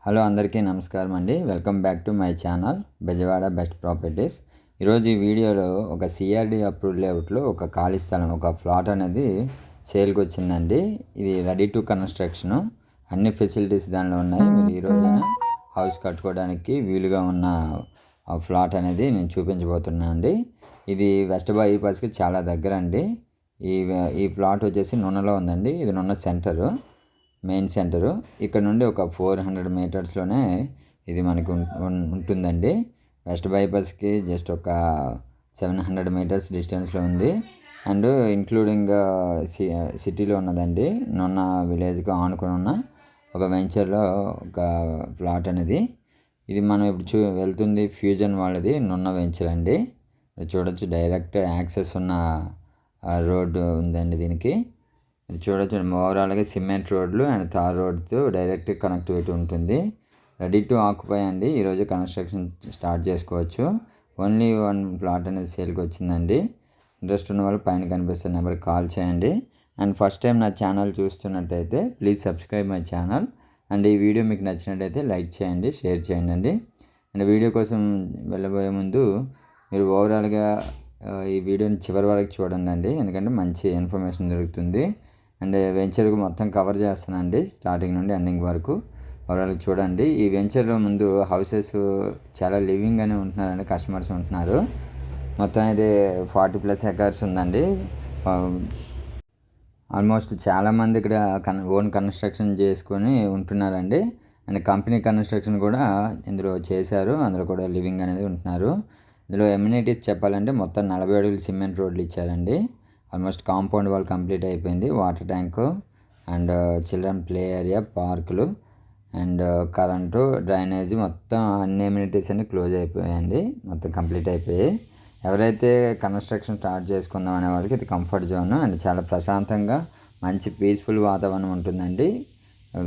Hello అందరికీ నమస్కారం అండి. Welcome back to my channel Bezawada best properties. ఈరోజు ఈ వీడియోలో ఒక సిఆర్డి అప్రూవ్డ్ లేఅవుట్లో ఒక ఖాళీ స్థలం, ఒక ఫ్లాట్ అనేది సేల్కి వచ్చిందండి. ఇది రెడీ టు కన్స్ట్రక్షను, అన్ని ఫెసిలిటీస్ దానిలో ఉన్నాయి. మీరు ఈరోజైనా హౌస్ కట్టుకోవడానికి వీలుగా ఉన్న ఫ్లాట్ అనేది నేను చూపించబోతున్నాను అండి. ఇది వెస్ట్ బైపాస్కి చాలా దగ్గర అండి. ఈ ప్లాట్ వచ్చేసి నున్నలో ఉందండి. ఇది నున్న సెంటరు, మెయిన్ సెంటరు. ఇక్కడ నుండి ఒక 400 మీటర్స్లోనే ఇది మనకు ఉంటుందండి. వెస్ట్ బైపాస్కి జస్ట్ ఒక 700 మీటర్స్ డిస్టెన్స్లో ఉంది. అండ్ ఇంక్లూడింగ్ సిటీలో ఉన్నదండి. నున్న విలేజ్కి ఆనుకుని ఉన్న ఒక వెంచర్లో ఒక ప్లాట్ అనేది. ఇది మనం ఇప్పుడు వెళ్తుంది ఫ్యూజన్ వాళ్ళది నున్న వెంచర్ అండి. చూడొచ్చు, డైరెక్ట్ యాక్సెస్ ఉన్న రోడ్డు ఉందండి దీనికి. చూడొచ్చు, ఓవరాల్గా సిమెంట్ రోడ్లు అండ్ తార్ రోడ్తో డైరెక్ట్ కనెక్టివిటీ ఉంటుంది. రెడీ టు ఆక్యుపై అండి. ఈరోజు కన్స్ట్రక్షన్ స్టార్ట్ చేసుకోవచ్చు. ఓన్లీ వన్ ప్లాట్ అనేది సేల్కి వచ్చిందండి. ఇంట్రెస్ట్ ఉన్న వాళ్ళు పైన కనిపిస్తున్న నెంబర్కి కాల్ చేయండి. అండ్ ఫస్ట్ టైం నా ఛానల్ చూస్తున్నట్టయితే please subscribe my channel. And ఈ వీడియో మీకు నచ్చినట్టయితే లైక్ చేయండి, షేర్ చేయండి అండి. అండ్ వీడియో కోసం వెళ్ళబోయే ముందు మీరు ఓవరాల్గా ఈ వీడియోని చివరి వరకు చూడండి అండి, ఎందుకంటే మంచి ఇన్ఫర్మేషన్ దొరుకుతుంది. అండ్ వెంచర్కి మొత్తం కవర్ చేస్తానండి, స్టార్టింగ్ నుండి ఎండింగ్ వరకు. ఓవరాల్గా చూడండి. ఈ వెంచర్లో ముందు హౌసెస్ చాలా లివింగ్ అని ఉంటున్నారండి, కస్టమర్స్ ఉంటున్నారు. మొత్తం అయితే 40+ ఎకర్స్ ఉందండి. ఆల్మోస్ట్ చాలామంది ఇక్కడ ఓన్ కన్స్ట్రక్షన్ చేసుకొని ఉంటున్నారండి. అండ్ కంపెనీ కన్స్ట్రక్షన్ కూడా ఇందులో చేశారు, అందులో కూడా లివింగ్ అనేది ఉంటున్నారు. ఇందులో ఎమ్యూనిటీస్ చెప్పాలంటే మొత్తం 40 అడుగులు సిమెంట్ రోడ్లు ఇచ్చారండి. ఆల్మోస్ట్ కాంపౌండ్ వాల్ కంప్లీట్ అయిపోయింది. Water tank and children play area, పార్కులు అండ్ కరెంటు, డ్రైనేజీ, మొత్తం అన్ని ఎమ్యూనిటీస్ అన్ని క్లోజ్ అయిపోయాయండి. మొత్తం కంప్లీట్ అయిపోయాయి. ఎవరైతే కన్స్ట్రక్షన్ స్టార్ట్ చేసుకుందాం అనే వాళ్ళకి ఇది కంఫర్ట్ జోన్ అండ్ చాలా ప్రశాంతంగా మంచి పీస్ఫుల్ వాతావరణం ఉంటుందండి.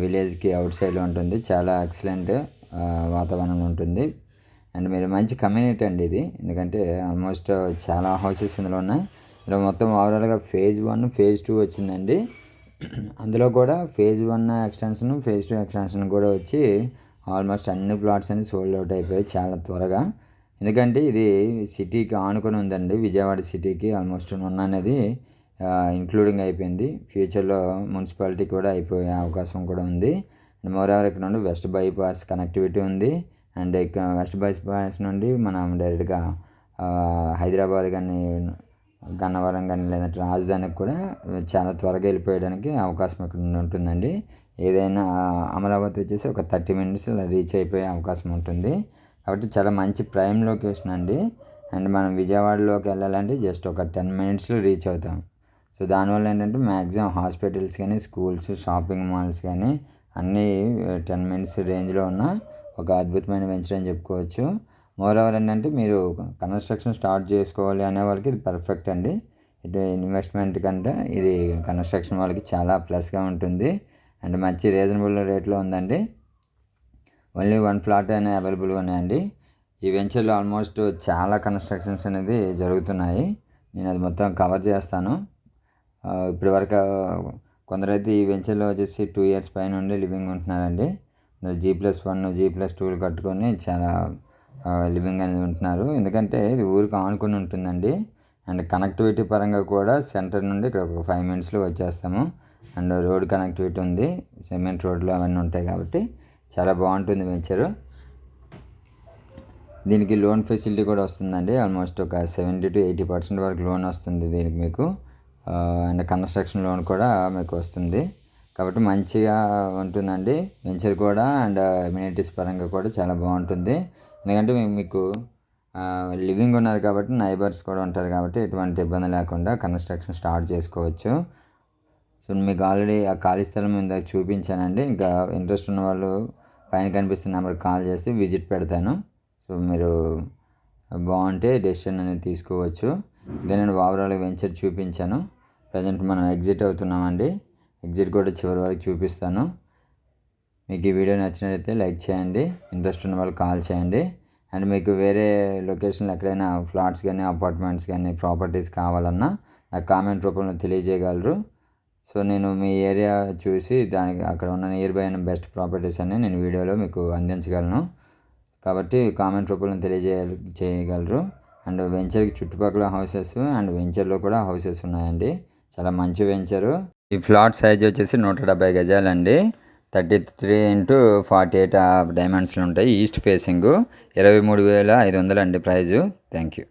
విలేజ్కి అవుట్ సైడ్లో ఉంటుంది. చాలా ఎక్సలెంట్ వాతావరణం ఉంటుంది. అండ్ మీరు మంచి కమ్యూనిటీ అండి ఇది, ఎందుకంటే ఆల్మోస్ట్ చాలా హౌసెస్ ఇందులో ఉన్నాయి. ఇందులో మొత్తం ఓవరాల్గా ఫేజ్ 1, ఫేజ్ 2 వచ్చిందండి. అందులో కూడా ఫేజ్ 1 ఎక్స్టెన్షన్, ఫేజ్ 2 ఎక్స్టెన్షన్ కూడా వచ్చి ఆల్మోస్ట్ అన్ని ప్లాట్స్ అన్ని సోల్డ్ అవుట్ అయిపోయాయి చాలా త్వరగా. ఎందుకంటే ఇది సిటీకి ఆనుకొని ఉందండి, విజయవాడ సిటీకి. ఆల్మోస్ట్ నున్న అనేది ఇంక్లూడింగ్ అయిపోయింది. ఫ్యూచర్లో మున్సిపాలిటీ కూడా అయిపోయే అవకాశం కూడా ఉంది. అండ్ మోరోవర్ ఇక్కడ నుండి వెస్ట్ బైపాస్ కనెక్టివిటీ ఉంది. అండ్ ఇక్కడ వెస్ట్ బైపాస్ నుండి మనం డైరెక్ట్గా హైదరాబాద్ కానీ, గన్నవరం కానీ, లేదంటే రాజధానికి కూడా చాలా త్వరగా వెళ్ళిపోయడానికి అవకాశం ఇక్కడ ఉంటుందండి. ఏదైనా అమరావతి వచ్చేసి ఒక 30 minutes రీచ్ అయిపోయే అవకాశం ఉంటుంది. కాబట్టి చాలా మంచి ప్రైమ్ లొకేషన్ అండి. అండ్ మనం విజయవాడలోకి వెళ్ళాలంటే జస్ట్ ఒక 10 minutesలో రీచ్ అవుతాం. సో దానివల్ల ఏంటంటే మ్యాక్సిమం హాస్పిటల్స్ కానీ, స్కూల్స్, షాపింగ్ మాల్స్ కానీ అన్నీ 10 minutes రేంజ్లో ఉన్న ఒక అద్భుతమైన వెంచర్ అని చెప్పుకోవచ్చు. మోరోవర్ ఏంటంటే మీరు కన్స్ట్రక్షన్ స్టార్ట్ చేసుకోవాలి అనే వాళ్ళకి ఇది పర్ఫెక్ట్ అండి. ఇది ఇన్వెస్ట్మెంట్ కంటే ఇది కన్స్ట్రక్షన్ వాళ్ళకి చాలా ప్లస్గా ఉంటుంది. అండ్ మంచి రీజనబుల్ రేట్లో ఉందండి. ఓన్లీ 1 ప్లాట్ అనేది అవైలబుల్గా ఉన్నాయండి. ఈ వెంచర్లో ఆల్మోస్ట్ చాలా కన్స్ట్రక్షన్స్ అనేది జరుగుతున్నాయి. నేను అది మొత్తం కవర్ చేస్తాను. ఇప్పటివరకు కొందరైతే ఈ వెంచర్లో వచ్చేసి 2 years పైన ఉండి లివింగ్ ఉంటున్నారండి. G+1, G+2 కట్టుకొని చాలా లివింగ్ అనేది ఉంటున్నారు. ఎందుకంటే ఇది ఊరికి ఆనుకొని ఉంటుందండి. అండ్ కనెక్టివిటీ పరంగా కూడా సెంటర్ నుండి ఇక్కడ ఒక 5 minutesలో వచ్చేస్తాము. అండ్ రోడ్ కనెక్టివిటీ ఉంది, సిమెంట్ రోడ్లు అవన్నీ ఉంటాయి కాబట్టి చాలా బాగుంటుంది వెంచరు. దీనికి లోన్ ఫెసిలిటీ కూడా వస్తుందండి. ఆల్మోస్ట్ ఒక 70 to 80% వరకు లోన్ వస్తుంది దీనికి మీకు. అండ్ కన్స్ట్రక్షన్ లోన్ కూడా మీకు వస్తుంది. కాబట్టి మంచిగా ఉంటుందండి వెంచర్ కూడా. అండ్ అమ్యూనిటీస్ పరంగా కూడా చాలా బాగుంటుంది. ఎందుకంటే మీకు లివింగ్ ఉన్నారు కాబట్టి నైబర్స్ కూడా ఉంటారు కాబట్టి ఎటువంటి ఇబ్బంది లేకుండా కన్స్ట్రక్షన్ స్టార్ట్ చేసుకోవచ్చు. సో మీకు ఆల్రెడీ ఆ ఖాళీ స్థలం ఇందాక చూపించానండి. ఇంకా ఇంట్రెస్ట్ ఉన్న వాళ్ళు పైన కనిపిస్తున్న నెంబర్కి కాల్ చేస్తే విజిట్ పెడతాను. సో మీరు బాగుంటే డెసిషన్ అనేది తీసుకోవచ్చు. ఇదే నేను ఓవరాల్గా వెంచర్ చూపించాను. ప్రజెంట్ మనం ఎగ్జిట్ అవుతున్నామండి. ఎగ్జిట్ కూడా చివరి వరకు చూపిస్తాను. మీకు ఈ వీడియో నచ్చినట్లయితే లైక్ చేయండి, ఇంట్రెస్ట్ ఉన్న వాళ్ళు కాల్ చేయండి. అండ్ మీకు వేరే లొకేషన్లో ఎక్కడైనా ఫ్లాట్స్ కానీ, అపార్ట్మెంట్స్ కానీ, ప్రాపర్టీస్ కావాలన్నా నాకు కామెంట్ రూపంలో తెలియజేయగలరు. సో నేను మీ ఏరియా చూసి దానికి అక్కడ ఉన్న నియర్ బై అయిన బెస్ట్ ప్రాపర్టీస్ అన్ని నేను వీడియోలో మీకు అందించగలను. కాబట్టి కామెంట్ రూపంలో చేయగలరు. అండ్ వెంచర్కి చుట్టుపక్కల హౌసెస్ అండ్ వెంచర్లో కూడా హౌసెస్ ఉన్నాయండి. చాలా మంచి వెంచరు. ఈ ఫ్లాట్ సైజ్ వచ్చేసి 170 గజాలండి. 33x48 డైమెన్షన్లు ఉంటాయి. ఈస్ట్ ఫేసింగ్ 23,500 అండి ప్రైజు. Thank you.